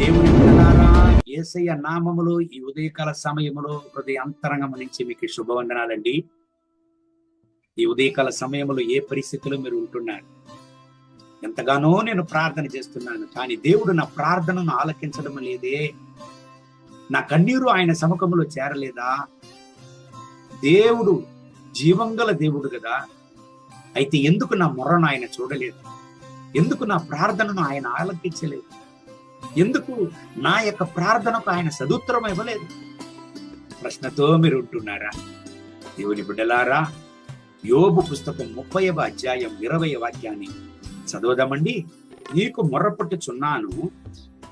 దేవుని పిల్లలారా, యేసయ్య నామములో ఈ ఉదయకాల సమయములో హృదయాంతరంగం నుంచి మీకు శుభవందనాలండి. ఈ ఉదయకాల సమయములో ఏ పరిస్థితిలో మీరు ఉంటున్నారు? ఎంతగానో నేను ప్రార్థన చేస్తున్నాను, కానీ దేవుడు నా ప్రార్థనను ఆలకించడం లేదే. నా కన్నీరు ఆయన సముఖంలో చేరలేదా? దేవుడు జీవంగల దేవుడు కదా, అయితే ఎందుకు నా మొర్రను ఆయన చూడలేదు? ఎందుకు నా ప్రార్థనను ఆయన ఆలకించలేదు? ఎందుకు నా యొక్క ప్రార్థనకు ఆయన సదుత్తరం ఇవ్వలేదు? ప్రశ్నతో మీరు ఉంటున్నారా? దేవుని బిడ్డలారా, యోబు పుస్తకం 30వ అధ్యాయం 20వ వాక్యాన్ని చదవదామండి. నీకు మొర్రపట్టుచున్నాను,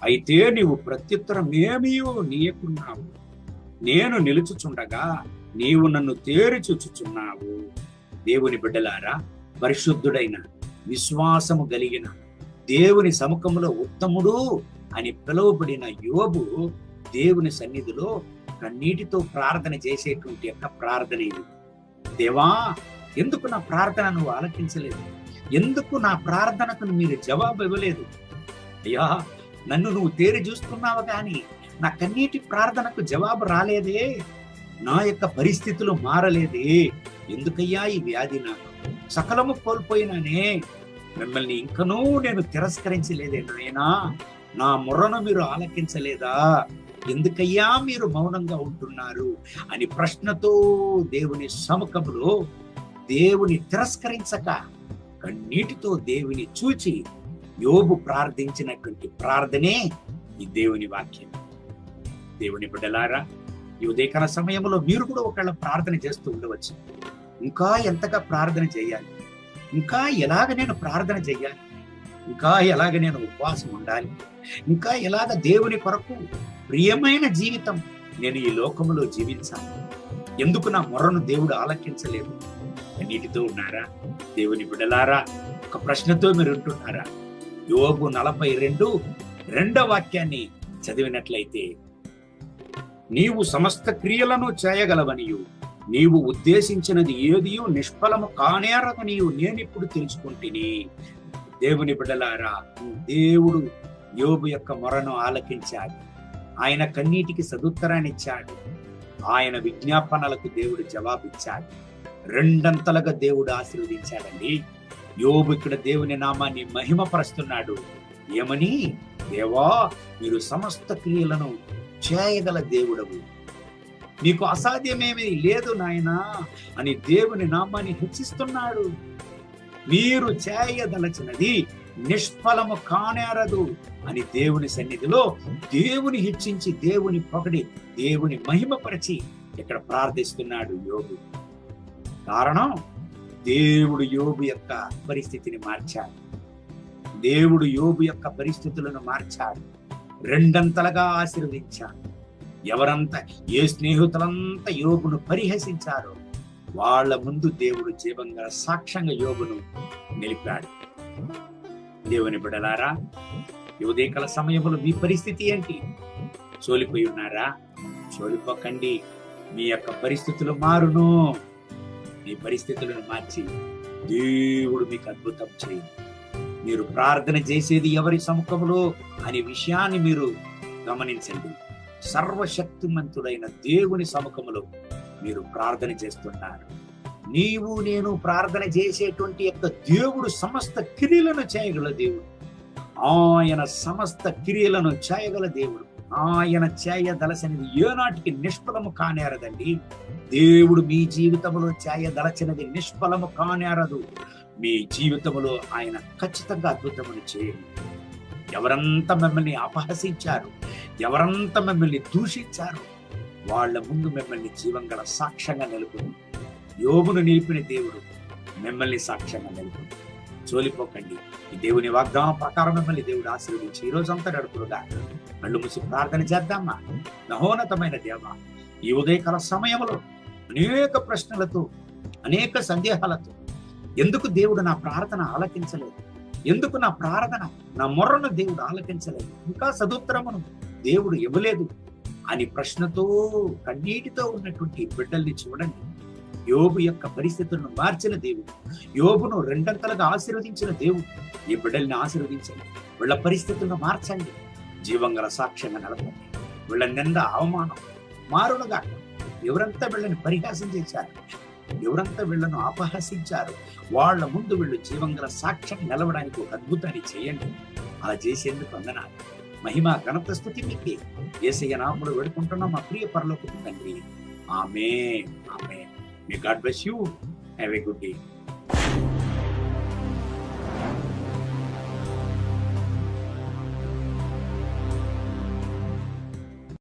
అయితే నీవు ప్రత్యుత్తరమేమియో నీయకున్నావు. నేను నిలుచుచుండగా నీవు నన్ను తేరి చూచుచున్నావు. దేవుని బిడ్డలారా, పరిశుద్ధుడైన విశ్వాసము కలిగిన దేవుని సముఖంలో ఉత్తముడు అని పిలువబడిన యోబు దేవుని సన్నిధిలో కన్నీటితో ప్రార్థన చేసేటువంటి యొక్క ప్రార్థన ఇది. దేవా, ఎందుకు నా ప్రార్థన నువ్వు ఆలకించలేదు? ఎందుకు నా ప్రార్థనకు మీరు జవాబు ఇవ్వలేదు? అయ్యా, నన్ను నువ్వు తేరి చూస్తున్నావు, కానీ నా కన్నీటి ప్రార్థనకు జవాబు రాలేదే. నా యొక్క పరిస్థితులు మారలేదే. ఎందుకయ్యా ఈ వ్యాధి? నాకు సకలము కోల్పోయినానే. మిమ్మల్ని ఇంకనూ నేను తిరస్కరించలేదే నాయనా. నా మొర్రను మీరు ఆలకించలేదా? ఎందుకయ్యా మీరు మౌనంగా ఉంటున్నారు అని ప్రశ్నతో దేవుని సముఖంలో దేవుని తిరస్కరించక కన్నీటితో దేవుని చూచి యోబు ప్రార్థించినటువంటి ప్రార్థనే ఈ దేవుని వాక్యం. దేవుని బిడ్డలారా, ఈ ఉదయకాల సమయంలో మీరు కూడా ఒకవేళ ప్రార్థన చేస్తూ ఉండవచ్చు. ఇంకా ఎంతగా ప్రార్థన చేయాలి? ఇంకా ఎలాగ నేను ప్రార్థన చేయాలి? ఇంకా ఎలాగ నేను ఉపవాసం ఉండాలి? ఇంకా ఎలాగ దేవుని కొరకు ప్రియమైన జీవితం నేను ఈ లోకములో జీవించాలి? ఎందుకు నా మొర్రను దేవుడు ఆలకించలేదు? కన్నీటితో ఉన్నారా? దేవుని బిడ్డలారా, ఒక ప్రశ్నతో మీరు ఉంటున్నారా? యోబు 42:2వ వాక్యాన్ని చదివినట్లయితే, నీవు సమస్త క్రియలను చేయగలవనియు నీవు ఉద్దేశించినది ఏదియు నిష్ఫలము కానేరదనియు నేనిప్పుడు తెలుసుకుంటుని. దేవుని బిడ్డలారా, దేవుడు యోబు యొక్క మొరను ఆలకించాడు. ఆయన కన్నీటికి సదుత్తరాన్ని ఇచ్చాడు. ఆయన విజ్ఞాపనలకు దేవుడు జవాబిచ్చాడు. రెండంతలుగా దేవుడు ఆశీర్వదించాడండి. యోబు ఇక్కడ దేవుని నామాన్ని మహిమపరుస్తున్నాడు. ఏమని? దేవా, మీరు సమస్త క్రియలను చేయగల దేవుడవు, నీకు అసాధ్యమేమీ లేదు నాయనా అని దేవుని నామాన్ని హెచ్చిస్తున్నాడు. మీరు చేయదలచినది నిష్ఫలము కానేరదు అని దేవుని సన్నిధిలో దేవుని హెచ్చించి, దేవుని పొగడి, దేవుని మహిమపరిచి ఇక్కడ ప్రార్థిస్తున్నాడు యోబు. కారణం, దేవుడు యోబు యొక్క పరిస్థితిని మార్చాడు. దేవుడు యోబు యొక్క పరిస్థితులను మార్చాడు. రెండంతలుగా ఆశీర్వదించాడు. ఎవరంతా, ఏ స్నేహితులంతా యోబును పరిహసించారో వాళ్ళ ముందు దేవుడు జీవంగా సాక్ష్యంగా యోబును నిలిపాడు. దేవుని బిడ్డలారా, ఈ ఉదయకాల సమయంలో మీ పరిస్థితి ఏంటి? సోలిపోయి ఉన్నారా? సోలిపోకండి. మీ యొక్క పరిస్థితులు మారును. మీ పరిస్థితులను మార్చి దేవుడు మీకు అద్భుతం చేయండి. మీరు ప్రార్థన చేసేది ఎవరి సముఖంలో అనే విషయాన్ని మీరు గమనించండి. సర్వశక్తిమంతుడైన దేవుని సముఖంలో మీరు ప్రార్థన చేస్తున్నారు. నీవు నేను ప్రార్థన చేసేటువంటి యొక్క దేవుడు సమస్త క్రియలను చేయగల దేవుడు. ఆయన సమస్త క్రియలను చేయగల దేవుడు. ఆయన చేయదలసినది ఏనాటికి నిష్ఫలము కానేరదండి. దేవుడు మీ జీవితంలో చేయదలచినది నిష్ఫలము కానేరదు. మీ జీవితంలో ఆయన ఖచ్చితంగా అద్భుతమును చేయండి. ఎవరంతా మిమ్మల్ని అపహసించారు, ఎవరంతా మిమ్మల్ని దూషించారు, వాళ్ళ ముందు మిమ్మల్ని జీవంగల సాక్ష్యంగా నిలుపును. యోబును నిలిపిన దేవుడు మిమ్మల్ని సాక్ష్యంగా నిలుపును. చోలిపోకండి. ఈ దేవుని వాగ్దానం ప్రకారం మిమ్మల్ని దేవుడు ఆశీర్వదించి ఈ రోజంతా నడుపురుగా. కళ్ళు మూసి ప్రార్థన చేద్దామా? మహోన్నతమైన దేవా, ఈ ఉదయకాల సమయంలో అనేక ప్రశ్నలతో, అనేక సందేహాలతో, ఎందుకు దేవుడు నా ప్రార్థన ఆలకించలేదు? ఎందుకు నా ప్రార్థన, నా మొర్రను దేవుడు ఆలకించలేదు? ఇంకా సదుత్తరమును దేవుడు ఇవ్వలేదు అని ప్రశ్నతో, కన్నీటితో ఉన్నటువంటి బిడ్డల్ని చూడండి. యోబు యొక్క పరిస్థితులను మార్చిన దేవుడు, యోబును రెండంతలుగా ఆశీర్వదించిన దేవుడు ఈ బిడ్డల్ని ఆశీర్వదించండి. వీళ్ళ పరిస్థితులను మార్చండి. జీవంగల సాక్ష్యంగా నిలబడండి. వీళ్ళ నింద అవమానం మారునుగా. ఎవరంతా వీళ్ళని పరిహాసం చేశారు, ఎవరంతా వీళ్ళను అపహసించారు, వాళ్ళ ముందు వీళ్ళు జీవంగల సాక్ష్యం నిలవడానికి ఒక అద్భుతాన్ని చేయండి. అలా చేసేందుకు వందనాలు. మహిమ ఘనత స్తుతి మీకే. యేసయ్య నామములో వేడుకుంటున్నాం మా ప్రియ పరలోకపు తండ్రి. ఆమేన్. ఆమేన్. May God bless you. Have a good day.